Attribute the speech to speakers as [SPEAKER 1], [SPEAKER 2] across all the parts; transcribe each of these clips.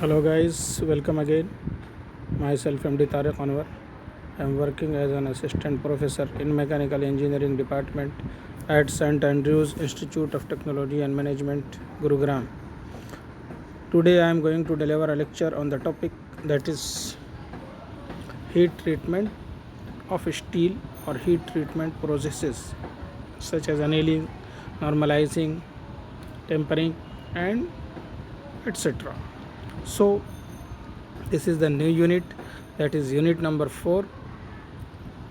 [SPEAKER 1] Hello guys, welcome again. Myself MD Tariq Anwar. I am working as an assistant professor in mechanical engineering department at St Andrews Institute of Technology and Management, Gurugram. Today I am going to deliver a lecture on the topic that is heat treatment of steel or heat treatment processes such as annealing, normalizing, tempering and etc. So this is the new unit, that is unit number 4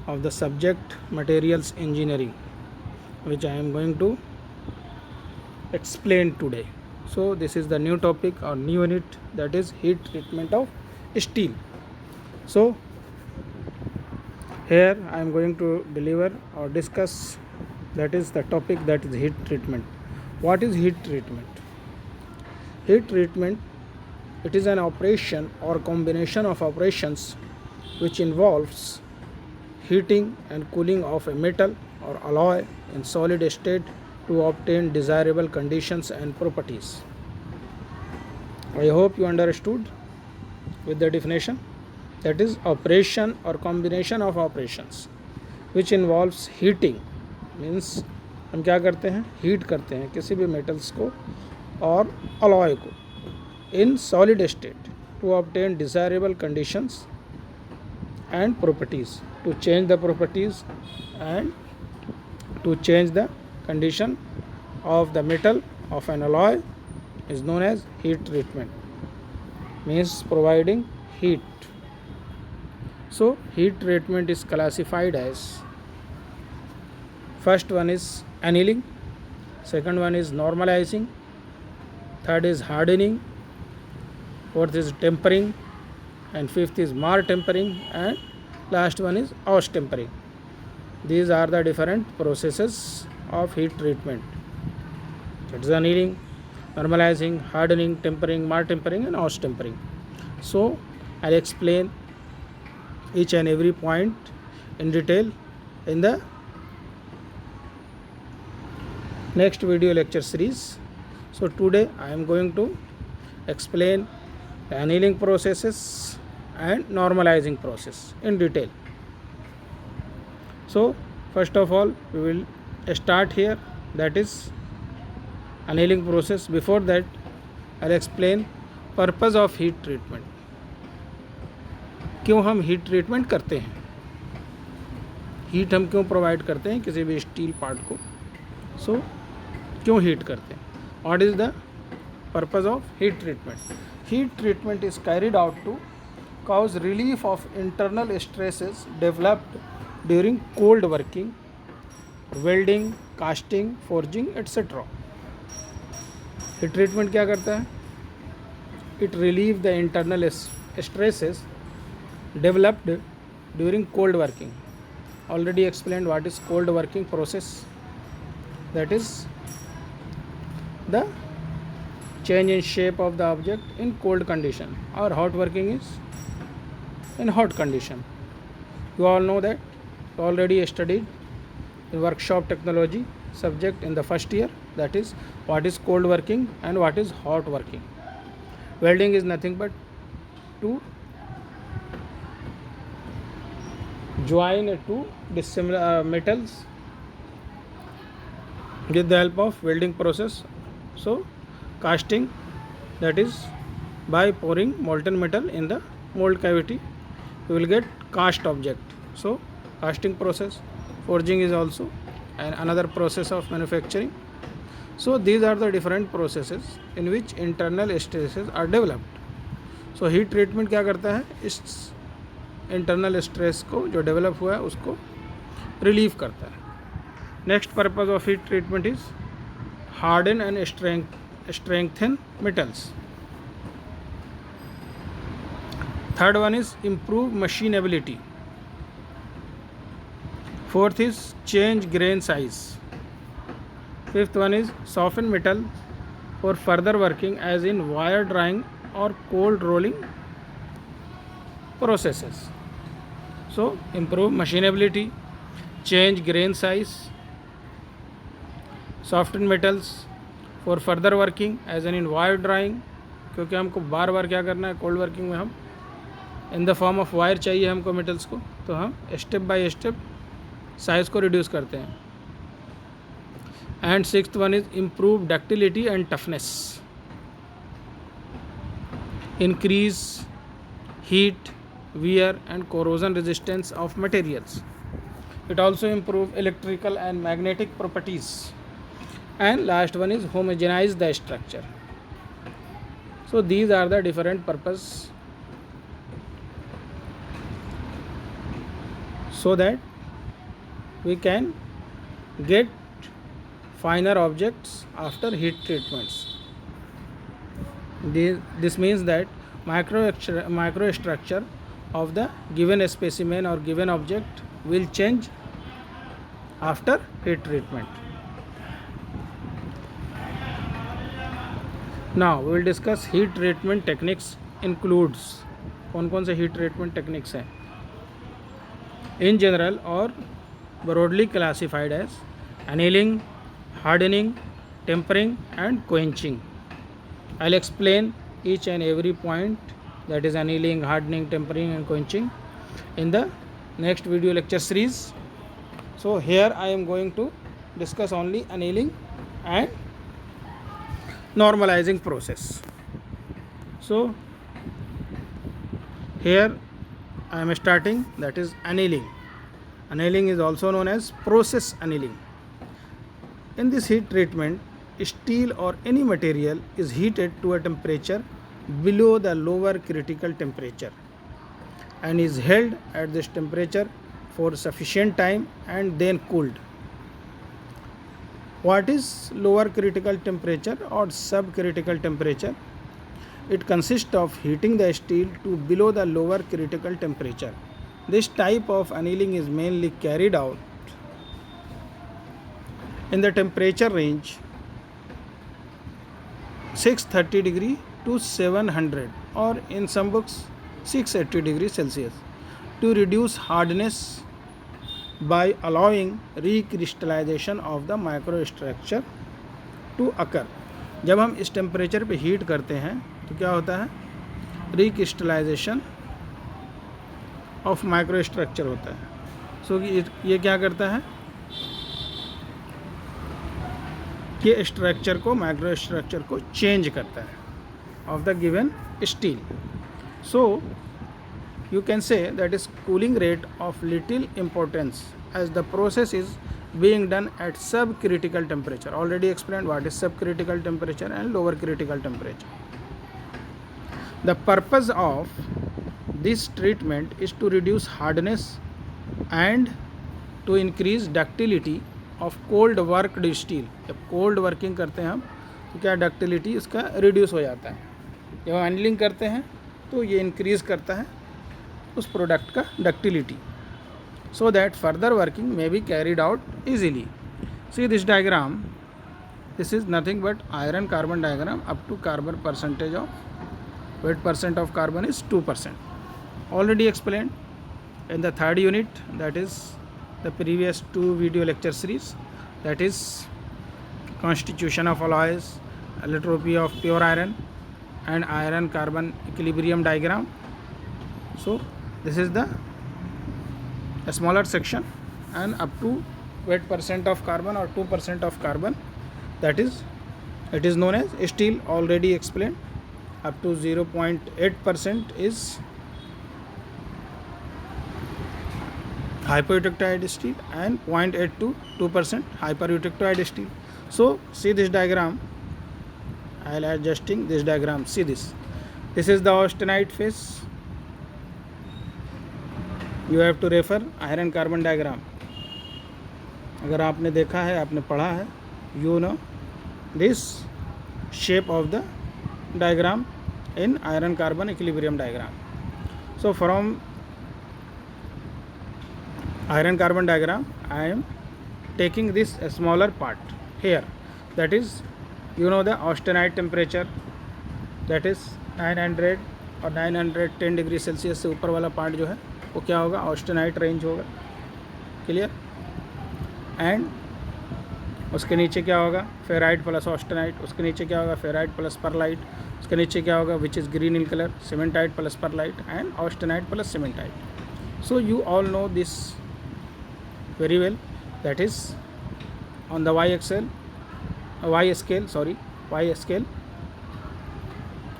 [SPEAKER 1] of the subject materials engineering, which I am going to explain today. So this is the new topic or new unit, that is heat treatment of steel. So here I am going to deliver or discuss, that is the topic, that is heat treatment. What is heat treatment? Heat treatment, it is an operation or combination of operations which involves heating and cooling of a metal or alloy in solid state to obtain desirable conditions and properties. I hope you understood with the definition. That is operation or combination of operations which involves heating, means हम क्या करते हैं, heat करते हैं किसी भी metals को और अलॉय को in solid state to obtain desirable conditions and properties, to change the properties and to change the condition of the metal of an alloy is known as heat treatment, means providing heat. So heat treatment is classified as, first one is annealing, second one is normalizing, third is hardening, fourth is tempering, and fifth is mar tempering, and last one is aus tempering. These are the different processes of heat treatment. That is annealing, normalizing, hardening, tempering, mar tempering and aus tempering. So I'll explain each and every point in detail in the next video lecture series. So today I am going to explain the annealing processes and normalizing process in detail. So first of all we will start here, that is annealing process. Before that I'll explain purpose of heat treatment. क्यों हम heat treatment करते हैं, heat हम क्यों provide करते हैं किसी भी स्टील पार्ट को, सो क्यों हीट करते हैं, what is the purpose of heat treatment. Heat treatment is carried out to cause relief of internal stresses developed during cold working, welding, casting, forging, etc. Heat treatment क्या करता है? It relieve the internal stresses developed during cold working. Already explained what is cold working process. That is the change in shape of the object in cold condition, or hot working is in hot condition. You all know that, you already studied in workshop technology subject in the first year, that is what is cold working and what is hot working. Welding is nothing but to join two dissimilar metals with the help of welding process. So casting, that is by pouring molten metal in the mold cavity you will get cast object. So casting process. Forging is also another process of manufacturing. So these are the different processes in which internal stresses are developed. So heat treatment क्या करता है, इस internal stress को जो develop हुआ है उसको relieve करता है. Next purpose of heat treatment is harden and strengthen metals. Third one is improve machinability. Fourth is change grain size. Fifth one is soften metal for further working, as in wire drying or cold rolling processes. So improve machinability, change grain size, soften metals for further working, as in wire drying, क्योंकि हमको बार बार क्या करना है, cold working में हम in the form of wire चाहिए हमको metals को, तो हम स्टेप बाय स्टेप साइज़ को रिड्यूस करते हैं। And sixth one is improve ductility and toughness, increase heat, wear and corrosion resistance of materials. It also improve electrical and magnetic properties. And last one is homogenize the structure. So these are the different purpose, so that we can get finer objects after heat treatments. This means that microstructure of the given specimen or given object will change after heat treatment. Now we will discuss heat treatment techniques includes कौन कौन से heat treatment techniques हैं in general or broadly classified as annealing, hardening, tempering and quenching. I'll explain each and every point, that is annealing, hardening, tempering and quenching, in the next video lecture series. So here I am going to discuss only annealing and normalizing process. So here I am starting, that is annealing. Annealing is also known as process annealing. In this heat treatment, steel or any material is heated to a temperature below the lower critical temperature and is held at this temperature for sufficient time and then cooled. What is lower critical temperature or subcritical temperature? It consists of heating the steel to below the lower critical temperature. This type of annealing is mainly carried out in the temperature range 630 degree to 700 or in some books 680 degree Celsius to reduce hardness by allowing recrystallization of the microstructure to occur. जब हम इस temperature पे heat करते हैं तो क्या होता है, रिक्रिस्टलाइजेशन ऑफ माइक्रोस्ट्रक्चर होता है। सो ये क्या करता है कि स्ट्रक्चर को, माइक्रो स्ट्रक्चर को चेंज करता है of the given steel. So you can say that is cooling rate of little importance as the process is being done at subcritical temperature. Already explained what is subcritical temperature and lower critical temperature. The purpose of this treatment is to reduce hardness and to increase ductility of cold worked steel. जब cold working करते हैं हम तो क्या ductility इसका reduce हो जाता है. जब हम annealing करते हैं तो ये increase करता है उस प्रोडक्ट का ductility, so that further working may be carried out easily. See this diagram, this is nothing but iron carbon diagram up to carbon percentage of weight percent of carbon is 2%. Already explained in the third unit, that is the previous 2 video lecture series, that is constitution of alloys, allotropy of pure iron and iron carbon equilibrium diagram. So this is the smaller section and up to weight percent of carbon or 2% of carbon, that is it is known as steel, already explained. Up to 0.8% is hypoeutectoid steel and 0.8 to 2% hypereutectoid steel. So see this diagram, I am adjusting this diagram. See this is the austenite phase. You have to refer iron carbon diagram. अगर आपने देखा है, आपने पढ़ा है, you know this shape of the diagram in iron carbon equilibrium diagram. So from iron carbon diagram I am taking this smaller part here, that is you know the austenite temperature, that is 900 और 910 degree Celsius से ऊपर वाला part जो है वो क्या होगा, austenite range होगा. क्लियर. एंड उसके नीचे क्या होगा, फेराइट प्लस ऑस्टेनाइट, उसके नीचे क्या होगा, फेराइट प्लस परलाइट, उसके नीचे क्या होगा, which is green in colour, cementite plus pearlite and austenite plus cementite. So you all know this very well. That is on the y scale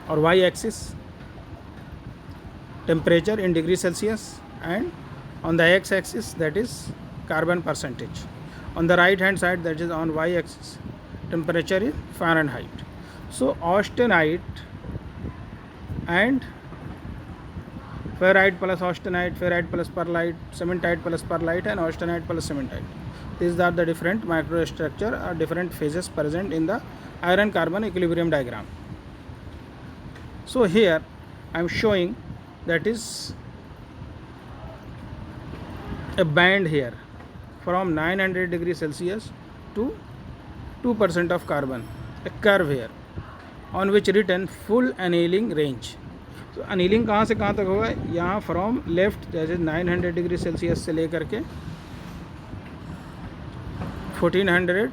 [SPEAKER 1] or y axis temperature in degree Celsius, and on the x axis that is carbon percentage. On the right hand side, that is on y axis, temperature in Fahrenheit. So austenite and ferrite plus austenite, ferrite plus perlite, cementite plus perlite and austenite plus cementite. These are the different microstructure or different phases present in the iron carbon equilibrium diagram. So here I am showing that is a band here from 900 degrees Celsius to 2% of carbon, a curve here on which written full annealing range. तो annealing कहाँ से कहाँ तक होगा, यहाँ from left जैसे 900 degree Celsius से लेकर के 1400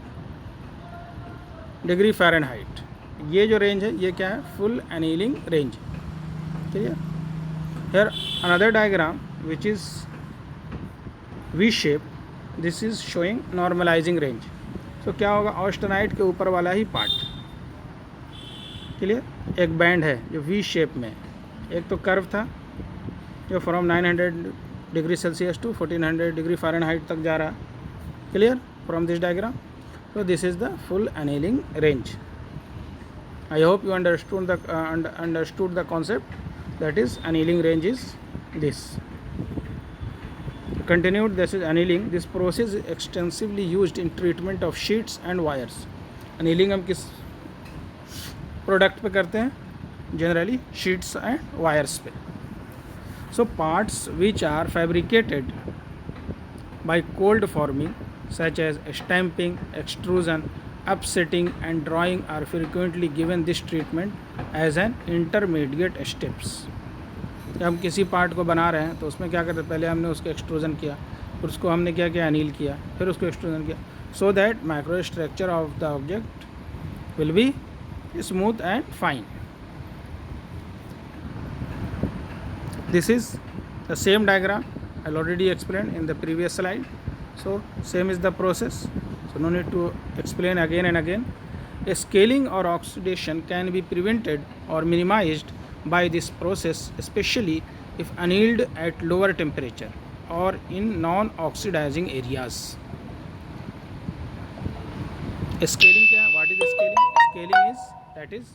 [SPEAKER 1] डिग्री फ़ारेनहाइट, ये जो रेंज है ये क्या है, full annealing range. Clear. Here another diagram which is V shape, this is showing normalising range. तो क्या होगा, ऑस्टेनाइट के ऊपर वाला ही पार्ट. क्लियर. एक बैंड है जो वी शेप में, एक तो कर्व था जो from 900 degree Celsius to 1400 degree Fahrenheit तक जा रहा. Clear from this diagram. So this is the full annealing range. I hope you understood the concept. That is annealing range is this. Continued, this is annealing. This process is extensively used in treatment of sheets and wires. Annealing हम किस product पे करते हैं, generally sheets and wires पे. So parts which are fabricated by cold forming such as stamping, extrusion, upsetting and drawing are frequently given this treatment as an intermediate steps. जब हम किसी part को बना रहे हैं तो उसमें क्या करते हैं, पहले हमने उसको एक्सट्रूजन किया, फिर उसको हमने क्या किया, अनील किया, फिर उसको एक्सट्रूजन किया, so that micro structure of the object will be smooth and fine. This is the same diagram I already explained in the previous slide. So same is the process, so no need to explain again and again. A scaling or oxidation can be prevented or minimized by this process, especially if annealed at lower temperature or in non-oxidizing areas. Scaling क्या, what is scaling? Scaling is that is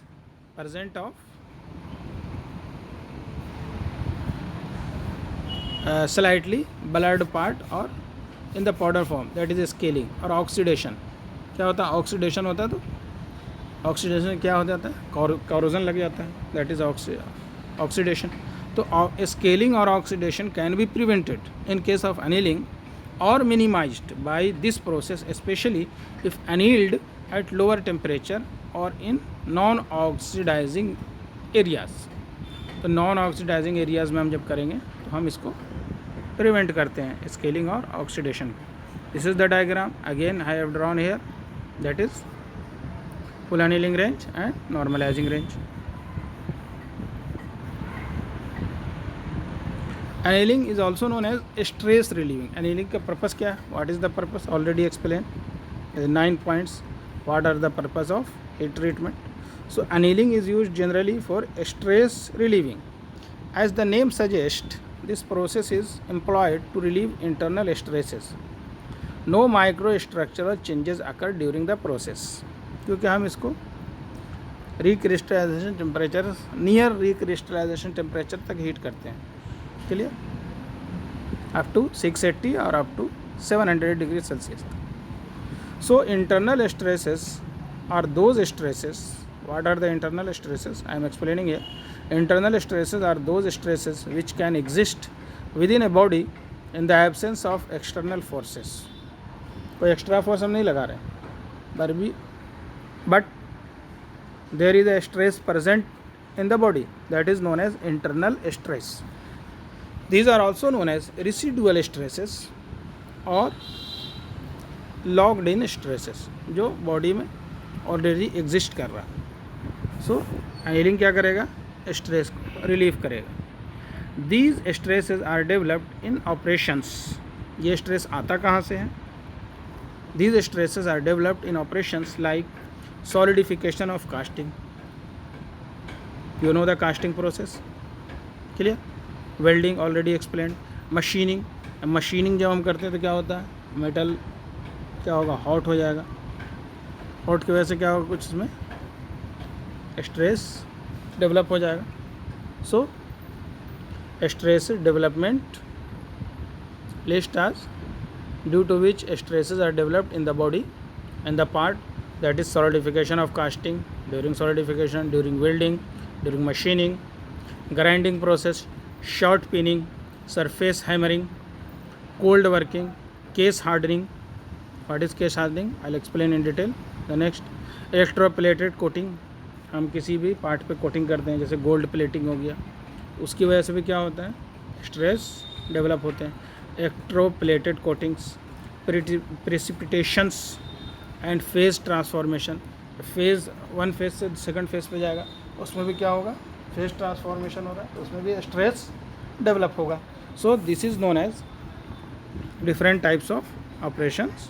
[SPEAKER 1] present of slightly blurred part or in the powder form, that is scaling. और oxidation क्या होता है, oxidation होता है. तो oxidation क्या हो जाता है, कॉरोजन लग जाता है, दैट इज़ ऑक्सीडेशन. तो स्केलिंग और oxidation can be prevented in case of annealing और minimised by this process, specially if annealed at lower temperature और इन नॉन ऑक्सीडाइजिंग एरियाज. तो नॉन ऑक्सीडाइजिंग एरियाज़ में हम जब करेंगे तो हम इसको प्रिवेंट करते हैं, स्केलिंग और oxidation. This is the diagram again I have drawn here, that is full annealing range and normalizing range. Annealing is also known as stress relieving. Annealing का purpose क्या है, what is the purpose, already explained. 9 points what are the purpose of heat treatment. So annealing is used generally for stress relieving. As the name suggests, this process is employed to relieve internal stresses. No microstructural changes occur during the process. क्योंकि हम इसको recrystallisation temperature, near recrystallisation temperature तक heat करते हैं. Clear. Up to 680 और up to 700 degree Celsius. So internal stresses are those stresses. What are the internal stresses, I am explaining here. Internal stresses are those stresses which can exist within a body in the absence of external forces. कोई extra force हम नहीं लगा रहे, but there is a stress present in the body, that is known as internal stress. These are also known as residual stresses or locked in stresses, जो body में already exist कर रहा है। सो annealing क्या करेगा, स्ट्रेस को relieve करेगा। These stresses are developed in operations, ये स्ट्रेस आता कहाँ से है? These stresses are developed in operations like solidification of casting, you know the casting process, clear? Welding already explained. Machining, machining जब हम करते हैं तो क्या होता है, मेटल क्या होगा, हॉट हो जाएगा। हॉट की वजह से क्या होगा, कुछ इसमें स्ट्रेस डेवलप हो जाएगा। So stress development list as due to which stresses are developed in the body and the part that is solidification of casting, during solidification, during welding, during machining, grinding process, short pinning, surface hammering, cold working, case hardening. What is case hardening? I'll explain in detail. The next, electroplated coating, हम किसी भी part पे coating करते हैं, जैसे gold plating हो गया, उसकी वजह से भी क्या होता है, स्ट्रेस डेवलप होते हैं। Electroplated coatings, precipitations and phase transformation, phase one phase से सेकंड फेज पे जाएगा, उसमें भी क्या होगा, फेज ट्रांसफॉर्मेशन हो रहा है, उसमें भी स्ट्रेस डेवलप होगा। So this is known as different types of operations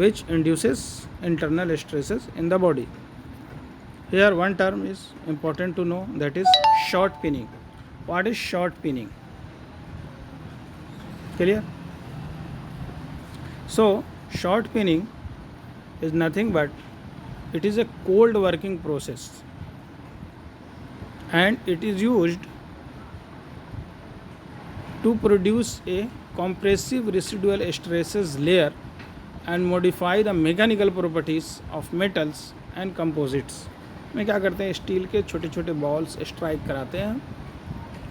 [SPEAKER 1] which induces internal stresses in the body. Here one term is important to know, that is short pinning. What is short pinning? Clear? So short pinning is nothing but it is a cold working process and it is used to produce a compressive residual stresses layer and modify the mechanical properties of metals and composites. में क्या करते हैं, steel के छोटे छोटे balls strike कराते हैं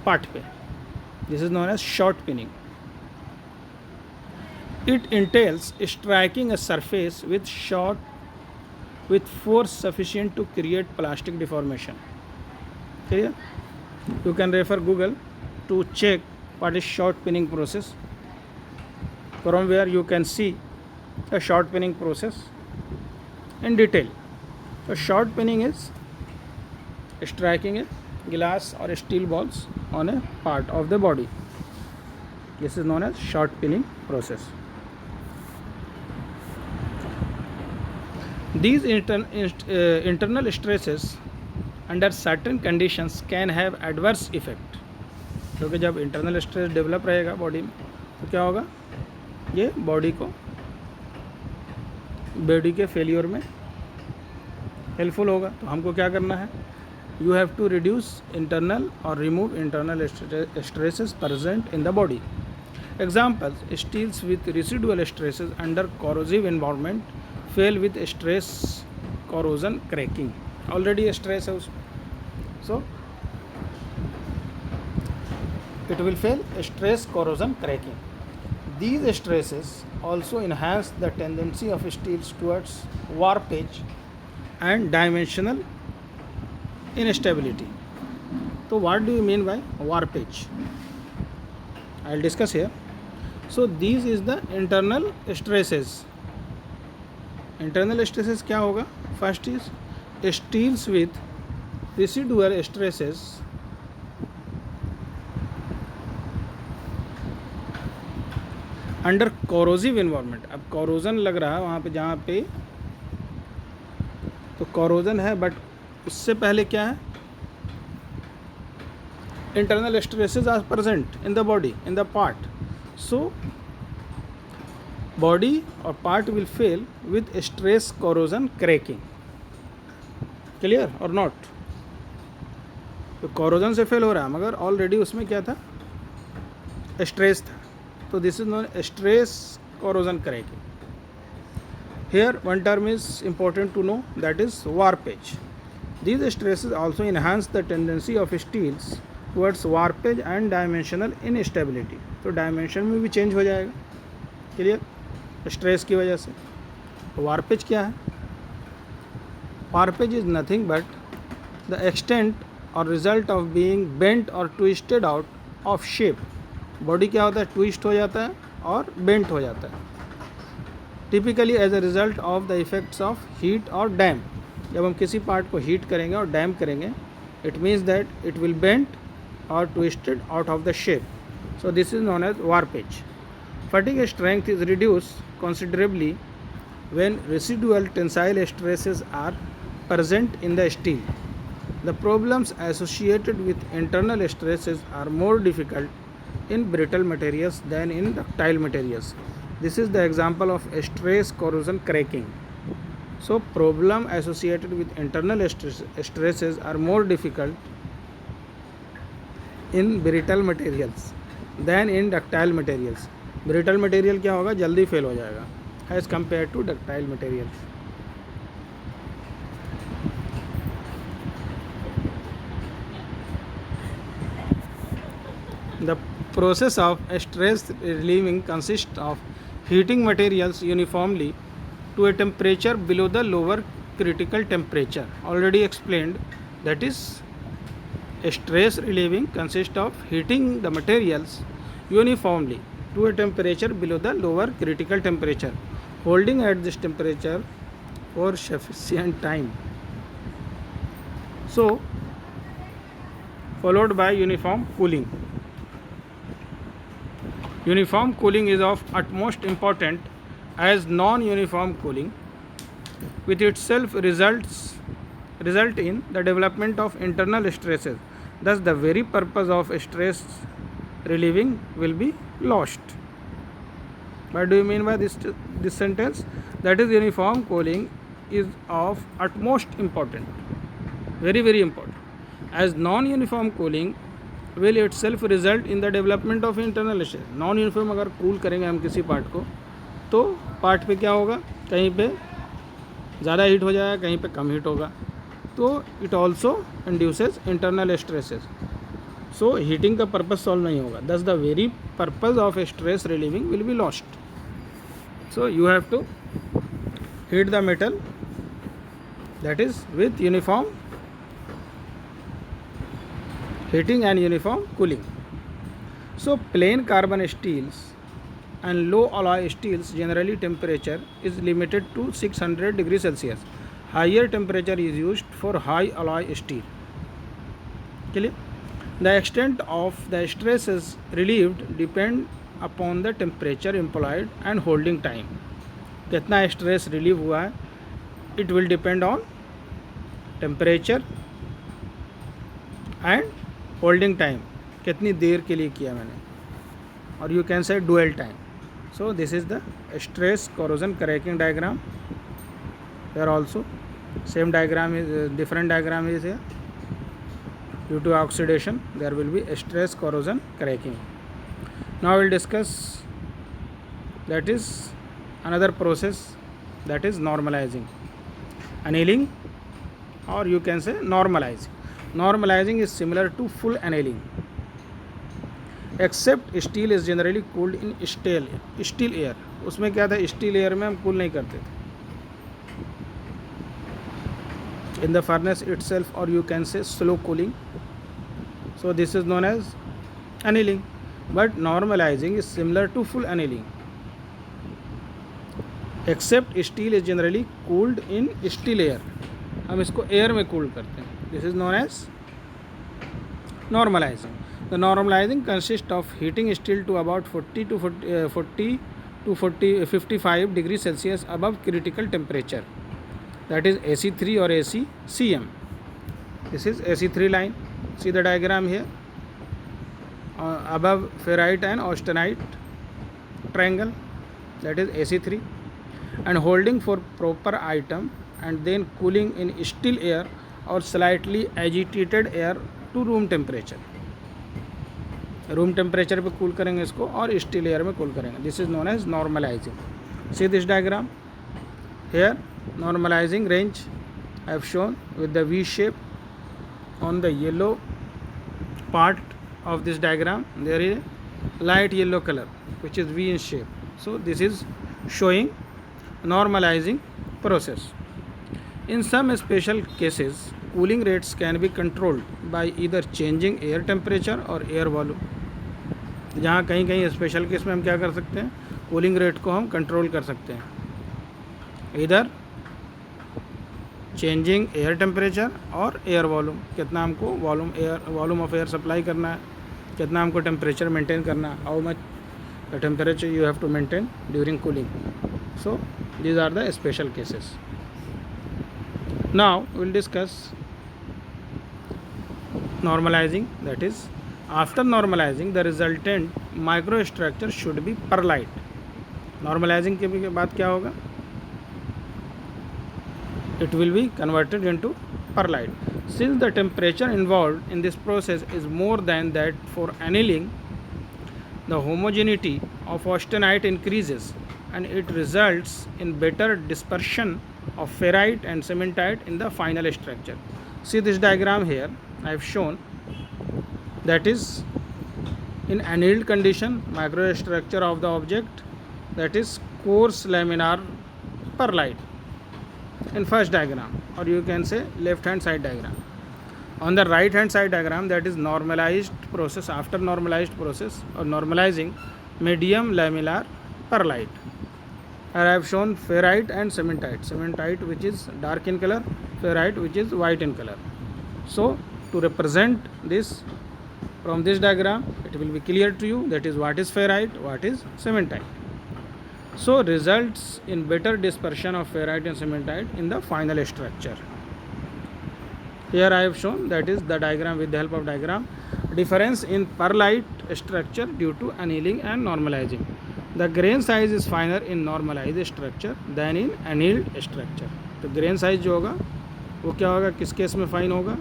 [SPEAKER 1] part पे, this is known as shot peening. It entails striking a surface with force sufficient to create plastic deformation. Clear? You can refer Google to check what is short pinning process, from where you can see a short pinning process in detail. So short pinning is striking a glass or steel balls on a part of the body. This is known as short pinning process. These internal stresses under certain conditions can have adverse effect. क्योंकि जब internal stress develop रहेगा body में तो क्या होगा, ये body के failure में हेल्पफुल होगा। तो हमको क्या करना है, you have to reduce internal और remove internal stresses present in the body. Examples, steels with residual stresses under corrosive environment fail with stress corrosion cracking, already stress है उसमें, सो it will fail stress corrosion cracking. These stresses also enhance the tendency of steels towards warpage and dimensional instability. So what do you mean by warpage? I'll discuss here. So these is the internal stresses. Internal stresses क्या होगा, first is steels with residual stresses under corrosive environment. अब corrosion लग रहा है वहाँ पे जहाँ पे तो कोरोजन है, बट उससे पहले क्या है, internal stresses are present in the body, in the part, so body और part will fail with stress corrosion cracking. Clear और नॉट? तो कोरोजन से फेल हो रहा है मगर ऑलरेडी उसमें क्या था, स्ट्रेस था, so this is known as stress corrosion cracking. Here one term is important to know, that is warpage. These stresses also enhance the tendency of steels towards warpage and dimensional instability. तो dimension में भी change हो जाएगा, clear, stress की वजह से। Warpage क्या है, warpage is nothing but the extent और रिजल्ट ऑफ बीइंग बेंट और twisted out of shape. Body क्या होता है, ट्विस्ट हो जाता है और बेंट हो जाता है, typically as a result of the effects of heat और डैम्प। जब हम किसी पार्ट को हीट करेंगे और डैम्प करेंगे, it means that it will bend or twisted out of the shape. So this is known as warpage. Fatigue strength is reduced considerably when residual tensile stresses are present in the steel. The problems associated with internal stresses are more difficult in brittle materials than in ductile materials. This is the example of stress corrosion cracking. So problem associated with internal stresses are more difficult in brittle materials than in ductile materials. Brittle material क्या होगा, जल्दी fail हो जाएगा as compare to ductile materials. The process of stress relieving consist of heating materials uniformly to a temperature below the lower critical temperature. Already explained, that is stress relieving consists of heating the materials uniformly to a temperature below the lower critical temperature, holding at this temperature for sufficient time. So followed by uniform cooling. Uniform cooling is of utmost importance as non-uniform cooling with itself result in the development of internal stresses. Thus the very purpose of stress relieving will be lost. What do you mean by this sentence? That is, uniform cooling is of utmost importance, very very important, as non-uniform cooling will itself result in the development of internal stress. Non-uniform अगर cool करेंगे हम किसी part को, तो part पे क्या होगा, कहीं पे ज़्यादा हीट हो जाएगा, कहीं पे कम हीट होगा, तो it also induces internal stresses. So heating का पर्पज सॉल्व नहीं होगा. Thus the very purpose of stress relieving will be lost. So you have to heat the metal, that is with uniform heating and uniform cooling. So plain carbon steels and low alloy steels generally temperature is limited to 600 degrees Celsius. Higher temperature is used for high alloy steel. Clear? The extent of the stresses relieved depend upon the temperature employed and holding time. कितना stress relieve हुआ है, it will depend on temperature and holding time, कितनी देर के लिए किया मैंने, और you can say dwell time. So this is the stress corrosion cracking diagram. Here also same diagram is different diagram is here. Due to oxidation there will be stress corrosion cracking. Now we will discuss that is another process, that is normalizing, annealing, or you can say normalizing. Normalizing is similar to full annealing, except steel is generally cooled in steel air. उसमें क्या था, steel air में हम cool नहीं करते थे. In the furnace itself, or you can say slow cooling. So this is known as annealing. But normalizing is similar to full annealing, except steel is generally cooled in steel air. हम इसको air में cool करते हैं. This is known as normalizing. The normalizing consists of heating steel to about 40 to 55 degrees Celsius above critical temperature. That is AC3 or ACCM. This is AC3 line. See the diagram here. Above ferrite and austenite triangle, that is AC3, and holding for proper item, and then cooling in still air or slightly agitated air to room temperature. Room temperature पे cool करेंगे इसको और steel air में cool करेंगे. This is known as normalising. See this diagram here. Normalising range I have shown with the V shape on the yellow part of this diagram. There is light yellow color which is V in shape. So this is showing normalizing process. In some special cases cooling rates can be controlled by either changing air temperature or air volume. जहाँ कहीं कहीं special case में हम क्या कर सकते हैं, cooling rate को हम कंट्रोल कर सकते हैं. इधर चेंजिंग एयर टेम्परेचर और एयर वॉल्यूम, कितना हमको वॉल्यूम ऑफ एयर सप्लाई करना है, कितना हमको टेम्परेचर मेंटेन करना है, how much the temperature you have to maintain during cooling. So these are the special cases. Now we will discuss normalizing, that is after normalizing the resultant microstructure should be perlite. Normalizing के बाद क्या होगा, it will be converted into perlite. Since the temperature involved in this process is more than that for annealing, the homogeneity of austenite increases and it results in better dispersion of ferrite and cementite in the final structure. See this diagram here I have shown, that is in annealed condition microstructure of the object, that is coarse laminar perlite in first diagram, or you can say left hand side diagram. On the right hand side diagram, that is normalized process, after normalized process or normalizing medium lamellar perlite. Here I have shown ferrite and cementite which is dark in color, ferrite which is white in color. So to represent this from this diagram, it will be clear to you, that is what is ferrite, what is cementite. So results in better dispersion of ferrite and cementite in the final structure. Here I have shown, that is the diagram with the help of diagram, difference in perlite structure due to annealing and normalizing. The grain size is finer in normalized structure than in annealed structure. तो grain size जो होगा वो क्या होगा, किस case में fine होगा,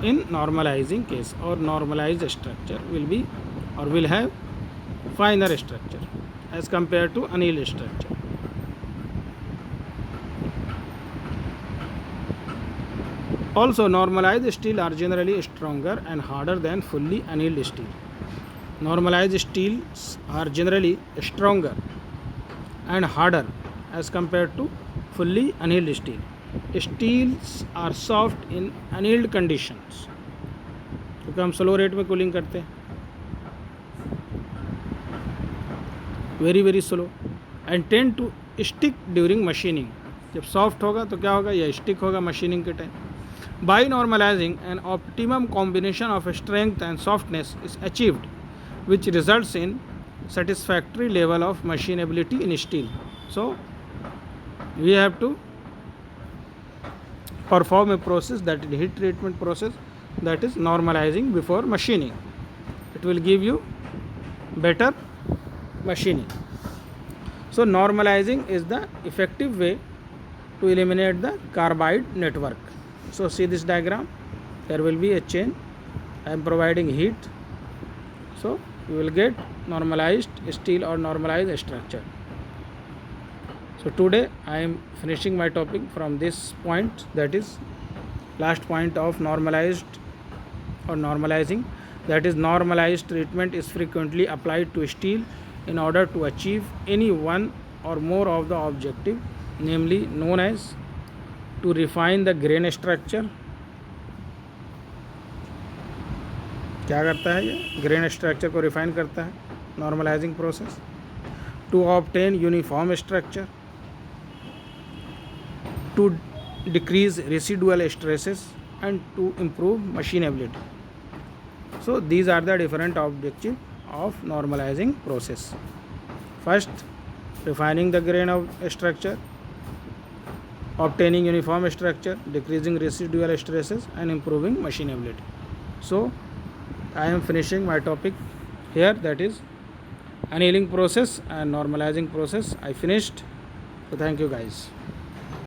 [SPEAKER 1] in normalizing case, or normalized structure will be or will have finer structure as compared to annealed structure. Also normalized steel are generally stronger and harder than fully annealed steel. Normalized steels are generally stronger and harder as compared to fully annealed steel. Steels are soft in annealed conditions, क्योंकि हम slow rate में cooling करते हैं, very slow, and tend to stick during machining. जब soft होगा तो क्या होगा, यह स्टिक होगा मशीनिंग के time. By normalizing, an optimum combination of strength and softness is achieved, which results in satisfactory level of machinability in steel. So we have to perform a process, that is heat treatment process, that is normalizing before machining. It will give you better machining. So normalizing is the effective way to eliminate the carbide network. So see this diagram, there will be a chain, I am providing heat, so you will get normalized steel or normalized structure. So today I am finishing my topic from this point, that is last point of normalized or normalizing, that is normalized treatment is frequently applied to steel in order to achieve any one or more of the objective, namely known as to refine the grain structure. क्या करता है ये, grain structure को refine करता है, normalising process. To obtain uniform structure, to decrease residual stresses and to improve machinability. So these are the different objectives of normalizing process. First, refining the grain of structure, obtaining uniform structure, decreasing residual stresses and improving machinability. So I am finishing my topic here, that is annealing process and normalizing process. I finished. So thank you guys.